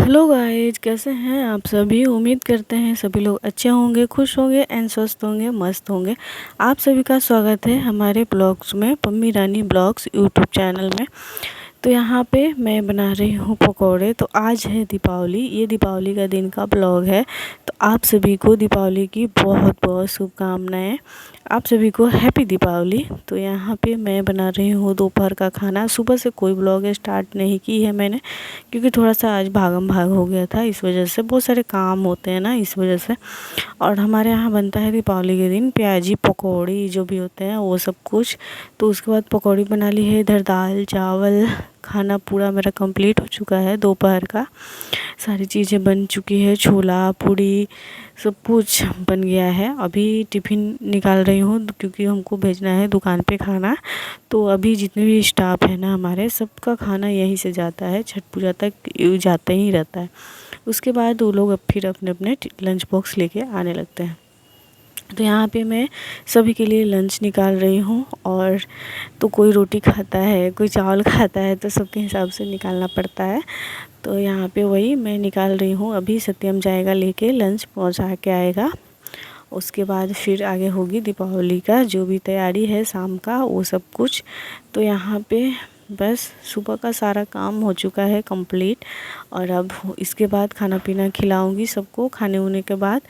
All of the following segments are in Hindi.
हेलो गाइज, कैसे हैं आप सभी। उम्मीद करते हैं सभी लोग अच्छे होंगे, खुश होंगे एंड स्वस्थ होंगे, मस्त होंगे। आप सभी का स्वागत है हमारे ब्लॉग्स में, पम्मी रानी ब्लॉग्स यूट्यूब चैनल में। तो यहाँ पे मैं बना रही हूँ पकौड़े। तो आज है दीपावली, ये दीपावली का दिन का ब्लॉग है। तो आप सभी को दीपावली की बहुत बहुत शुभकामनाएं। आप सभी को हैप्पी दीपावली। तो यहाँ पे मैं बना रही हूँ दोपहर का खाना। सुबह से कोई ब्लॉग स्टार्ट नहीं की है मैंने, क्योंकि थोड़ा सा आज भागम भाग हो गया था। इस वजह से बहुत सारे काम होते हैं ना, इस वजह से। और हमारे यहाँ बनता है दीपावली के दिन प्याजी पकौड़ी जो भी होते हैं वो सब कुछ। तो उसके बाद पकौड़ी बना ली है। इधर दाल चावल खाना पूरा मेरा कंप्लीट हो चुका है। दोपहर का सारी चीज़ें बन चुकी है, छोला पूड़ी सब कुछ बन गया है। अभी टिफ़िन निकाल रही हूँ क्योंकि हमको भेजना है दुकान पे खाना। तो अभी जितने भी स्टाफ है ना हमारे, सबका खाना यहीं से जाता है, छठ पूजा तक जाता ही रहता है। उसके बाद वो लोग अब फिर अपने अपने लंच बॉक्स लेके आने लगते हैं। तो यहाँ पे मैं सभी के लिए लंच निकाल रही हूँ। और तो कोई रोटी खाता है, कोई चावल खाता है, तो सबके हिसाब से निकालना पड़ता है। तो यहाँ पे वही मैं निकाल रही हूँ। अभी सत्यम जाएगा लेके, लंच पहुँचा के आएगा। उसके बाद फिर आगे होगी दीपावली का जो भी तैयारी है शाम का, वो सब कुछ। तो यहाँ पे बस सुबह का सारा काम हो चुका है कंप्लीट। और अब इसके बाद खाना पीना खिलाऊंगी सबको खाने होने के बाद।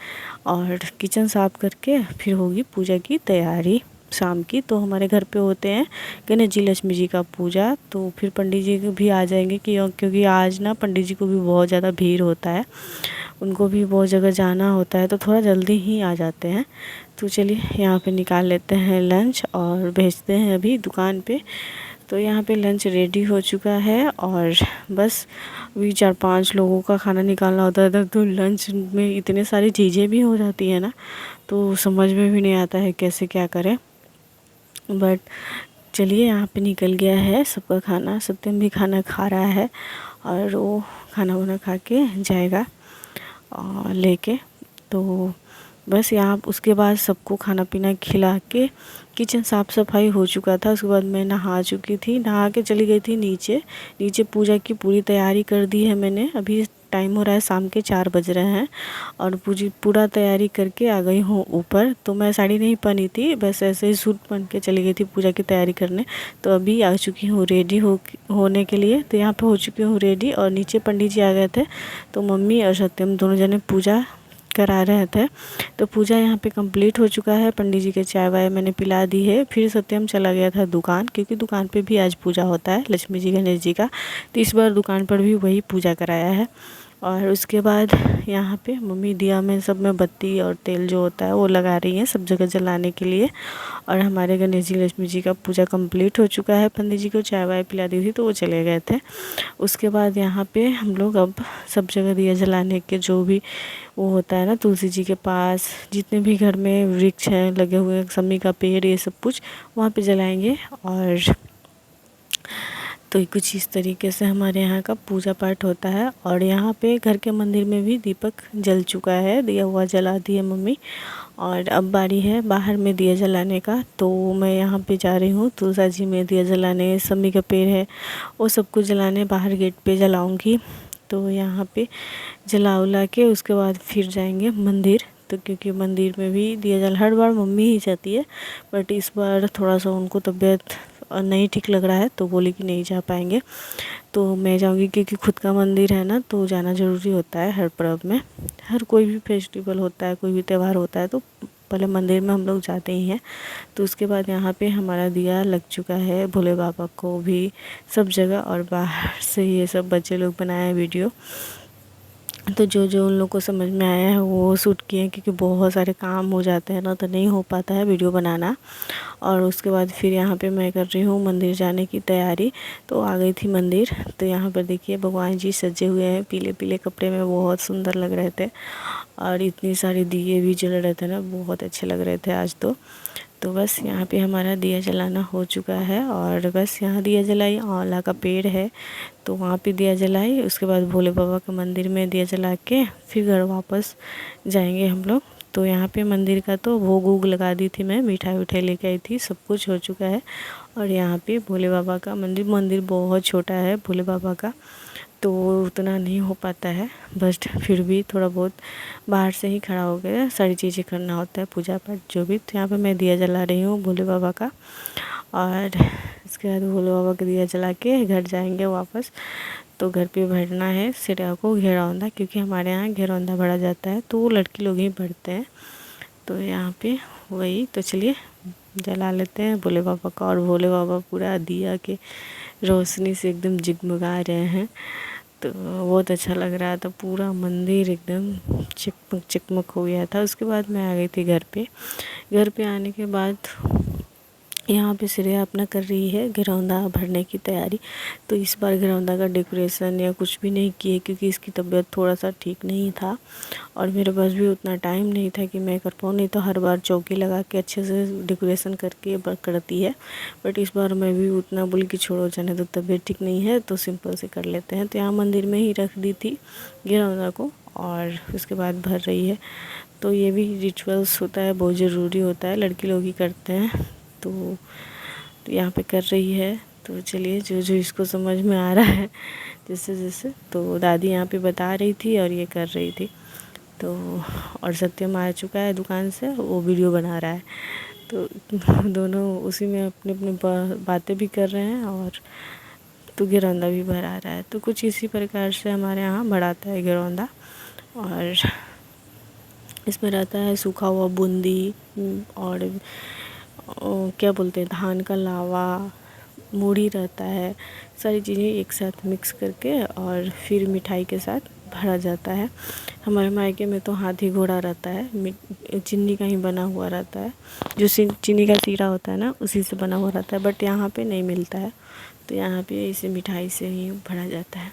और किचन साफ़ करके फिर होगी पूजा की तैयारी शाम की। तो हमारे घर पे होते हैं गणेश जी लक्ष्मी जी का पूजा। तो फिर पंडित जी भी आ जाएंगे क्योंकि आज ना पंडित जी को भी बहुत ज़्यादा भीड़ होता है, उनको भी बहुत जगह जाना होता है, तो थोड़ा जल्दी ही आ जाते हैं। तो चलिए यहाँ पे निकाल लेते हैं लंच और भेजते हैं अभी दुकान पे। तो यहाँ पे लंच रेडी हो चुका है। और बस अभी 4-5 लोगों का खाना निकालना होता है। तो लंच में इतने सारी चीज़ें भी हो जाती है ना, तो समझ में भी नहीं आता है कैसे क्या करें। बट चलिए यहाँ पे निकल गया है सबका खाना। सत्यम भी खाना खा रहा है और वो खाना वाना खा के जाएगा लेके। तो बस यहाँ उसके बाद सबको खाना पीना खिला के किचन साफ़ सफाई हो चुका था। उसके बाद मैं नहा चुकी थी, नहा के चली गई थी नीचे पूजा की पूरी तैयारी कर दी है मैंने। अभी टाइम हो रहा है शाम के 4 बज रहे हैं और पूरा तैयारी करके आ गई हूँ ऊपर। तो मैं साड़ी नहीं पहनी थी, बस ऐसे ही सूट पहन के चली गई थी पूजा की तैयारी करने। तो अभी आ चुकी हूँ रेडी होने के लिए। तो यहाँ पे हो चुकी हूँ रेडी और नीचे पंडित जी आ गए थे। तो मम्मी और सत्यम दोनों जने पूजा करा रहे थे। तो पूजा यहाँ पे कंप्लीट हो चुका है। पंडित जी के चाय वाय मैंने पिला दी है। फिर सत्यम चला गया था दुकान, क्योंकि दुकान पे भी आज पूजा होता है लक्ष्मी जी गणेश जी का। तो इस बार दुकान पर भी वही पूजा कराया है। और उसके बाद यहाँ पे मम्मी दिया में सब में बत्ती और तेल जो होता है वो लगा रही हैं सब जगह जलाने के लिए। और हमारे गणेश जी लक्ष्मी जी का पूजा कंप्लीट हो चुका है। पंडित जी को चाय वाय पिला दी थी तो वो चले गए थे। उसके बाद यहाँ पे हम लोग अब सब जगह दिया जलाने के जो भी वो होता है ना, तुलसी जी के पास जितने भी घर में वृक्ष हैं लगे हुए, समी का पेड़, ये सब कुछ वहाँ पे जलाएंगे। और तो कुछ इस तरीके से हमारे यहाँ का पूजा पाठ होता है। और यहाँ पे घर के मंदिर में भी दीपक जल चुका है, दिया हुआ जला दिए मम्मी। और अब बारी है बाहर में दिया जलाने का। तो मैं यहाँ पे जा रही हूँ तुलसा जी में दिया जलाने, समी का पेड़ है वो सब कुछ जलाने, बाहर गेट पे जलाऊँगी। तो यहाँ पे जला उला के उसके बाद फिर जाएंगे मंदिर। तो क्योंकि मंदिर में भी दिया जला हर बार मम्मी ही जाती है, बट इस बार थोड़ा सा उनको तबीयत नहीं ठीक लग रहा है तो बोली कि नहीं जा पाएंगे। तो मैं जाऊंगी क्योंकि खुद का मंदिर है ना, तो जाना ज़रूरी होता है हर पर्व में। हर कोई भी फेस्टिवल होता है, कोई भी त्यौहार होता है, तो पहले मंदिर में हम लोग जाते ही हैं। तो उसके बाद यहाँ पे हमारा दिया लग चुका है भोले बाबा को भी सब जगह। और बाहर से ये सब बच्चे लोग बनाए हैं वीडियो। तो जो जो उन लोग को समझ में आया है वो शूट किए, क्योंकि बहुत सारे काम हो जाते हैं ना, तो नहीं हो पाता है वीडियो बनाना। और उसके बाद फिर यहाँ पे मैं कर रही हूँ मंदिर जाने की तैयारी। तो आ गई थी मंदिर। तो यहाँ पर देखिए भगवान जी सजे हुए हैं पीले पीले कपड़े में, बहुत सुंदर लग रहे थे। और इतनी सारी दिए भी जल रहे थे ना, बहुत अच्छे लग रहे थे आज तो बस यहाँ पे हमारा दिया जलाना हो चुका है। और बस यहाँ दिया जलाई, आंवला का पेड़ है तो वहाँ पे दिया जलाई। उसके बाद भोले बाबा के मंदिर में दिया जला के फिर घर वापस जाएंगे हम लोग। तो यहाँ पे मंदिर का तो भोग वोग लगा दी थी मैं, मिठाई उठाई लेके आई थी, सब कुछ हो चुका है। और यहाँ पे भोले बाबा का मंदिर बहुत छोटा है भोले बाबा का। तो उतना नहीं हो पाता है, बट फिर भी थोड़ा बहुत बाहर से ही खड़ा हो गया सारी चीज़ें करना होता है, पूजा पाठ जो भी। तो यहाँ पे मैं दिया जला रही हूँ भोले बाबा का, और इसके बाद भोले बाबा का दिया जला के घर जाएंगे वापस। तो घर पे भरना है सिरा को घेरौंदा, क्योंकि हमारे यहाँ घेरौंदा भरा जाता है, तो वो लड़की लोग ही भरते हैं। तो यहाँ पे वही, तो चलिए जला लेते हैं भोले बाबा का। और भोले बाबा पूरा दिया के रोशनी से एकदम जगमगा रहे हैं, तो बहुत अच्छा लग रहा था। पूरा मंदिर एकदम चिकमक चिकमक हो गया था। उसके बाद मैं आ गई थी घर पे। घर पे आने के बाद यहाँ पे श्रेया अपना कर रही है घेरौंदा भरने की तैयारी। तो इस बार घेरौंदा का डेकोरेशन या कुछ भी नहीं किए, क्योंकि इसकी तबीयत थोड़ा सा ठीक नहीं था और मेरे पास भी उतना टाइम नहीं था कि मैं कर पाऊँ। नहीं तो हर बार चौकी लगा के अच्छे से डेकोरेशन करके करती है, बट इस बार मैं भी उतना बोली कि छोड़ो जाने तो, तबीयत ठीक नहीं है तो सिंपल से कर लेते हैं। तो यहाँ मंदिर में ही रख दी थी घेरौंदा को, और उसके बाद भर रही है। तो ये भी रिचुअल्स होता है, बहुत ज़रूरी होता है, लड़की लोग ही करते हैं। तो यहाँ पे कर रही है। तो चलिए जो जो इसको समझ में आ रहा है जैसे जैसे, तो दादी यहाँ पे बता रही थी और ये कर रही थी। तो और सत्यम आ चुका है दुकान से, वो वीडियो बना रहा है। तो दोनों उसी में अपने अपने बातें भी कर रहे हैं, और तो घेरौंदा भी भरा रहा है। तो कुछ इसी प्रकार से हमारे यहाँ बढ़ाता है घेरौंदा। और इसमें रहता है सूखा हुआ बूंदी, और क्या बोलते हैं, धान का लावा, मूढ़ी रहता है, सारी चीज़ें एक साथ मिक्स करके और फिर मिठाई के साथ भरा जाता है। हमारे मायके में तो हाथी घोड़ा रहता है, चीनी का ही बना हुआ रहता है, जो चीनी का सीरा होता है ना, उसी से बना हुआ रहता है, बट यहाँ पे नहीं मिलता है। तो यहाँ पे इसे मिठाई से ही भरा जाता है,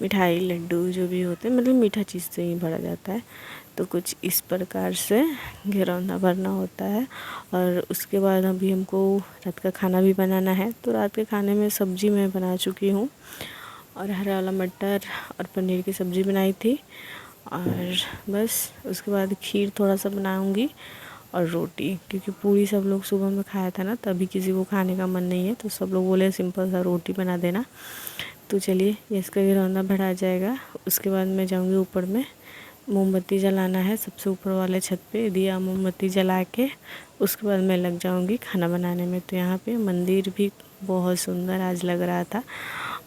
मिठाई लड्डू जो भी होते हैं, मतलब मीठा चीज़ से ही भरा जाता है। तो कुछ इस प्रकार से घेरौंदा भरना होता है। और उसके बाद अभी हमको रात का खाना भी बनाना है। तो रात के खाने में सब्ज़ी मैं बना चुकी हूँ, और हरा वाला मटर और पनीर की सब्ज़ी बनाई थी, और बस उसके बाद खीर थोड़ा सा बनाऊँगी और रोटी, क्योंकि पूरी सब लोग सुबह में खाया था ना, तभी किसी को खाने का मन नहीं है, तो सब लोग बोले सिंपल सा रोटी बना देना। तो चलिए इसका घेरौंदा भरा जाएगा। उसके बाद मैं जाऊंगी ऊपर में, मोमबत्ती जलाना है सबसे ऊपर वाले छत पे, दिया मोमबत्ती जला के उसके बाद मैं लग जाऊंगी खाना बनाने में। तो यहाँ पे मंदिर भी बहुत सुंदर आज लग रहा था,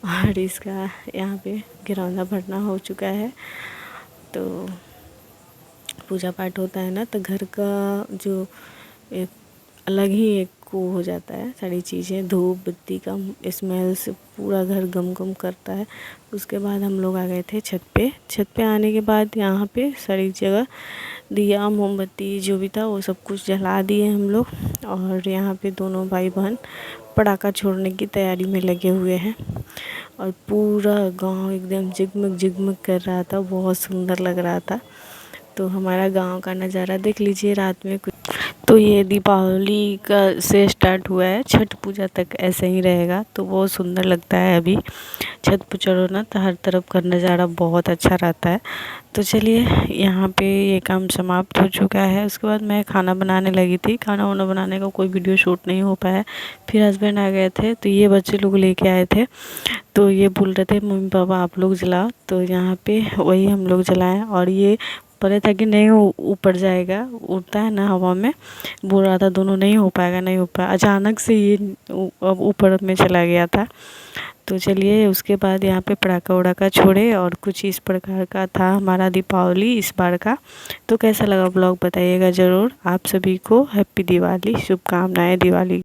और इसका यहाँ पे घेरौंदा भरना हो चुका है। तो पूजा पाठ होता है ना, तो घर का जो एक अलग ही एक को हो जाता है, सारी चीज़ें धूप बत्ती का स्मेल से पूरा घर गम गम करता है। उसके बाद हम लोग आ गए थे छत पे। छत पे आने के बाद यहाँ पे सारी जगह दिया मोमबत्ती जो भी था वो सब कुछ जला दिए हम लोग, और यहाँ पे दोनों भाई बहन पटाखा छोड़ने की तैयारी में लगे हुए हैं, और पूरा गांव एकदम जगमग जगमग कर रहा था, बहुत सुंदर लग रहा था। तो हमारा गांव का नज़ारा देख लीजिए रात में कुछ। तो ये दीपावली का से स्टार्ट हुआ है, छठ पूजा तक ऐसे ही रहेगा। तो बहुत सुंदर लगता है। अभी छत पर चढ़ो ना तो हर तरफ का नज़ारा बहुत अच्छा रहता है। तो चलिए यहाँ पे ये काम समाप्त हो चुका है। उसके बाद मैं खाना बनाने लगी थी। खाना वाना बनाने का कोई वीडियो शूट नहीं हो पाया। फिर हस्बैंड आ गए थे, तो ये बच्चे लोग लेके आए थे, तो ये बोल रहे थे मम्मी पापा आप लोग जलाओ। तो यहाँ पे वही हम लोग जलाएं, और ये पता था कि नहीं ऊपर जाएगा, उड़ता है ना हवा में, बोल रहा था दोनों नहीं हो पाएगा नहीं हो पाएगा। अचानक से ये अब ऊपर में चला गया था। तो चलिए उसके बाद यहाँ पे पटाखा उड़ाका छोड़े, और कुछ इस प्रकार का था हमारा दीपावली इस बार का। तो कैसा लगा ब्लॉग बताइएगा ज़रूर। आप सभी को हैप्पी दिवाली, शुभकामनाएं दिवाली।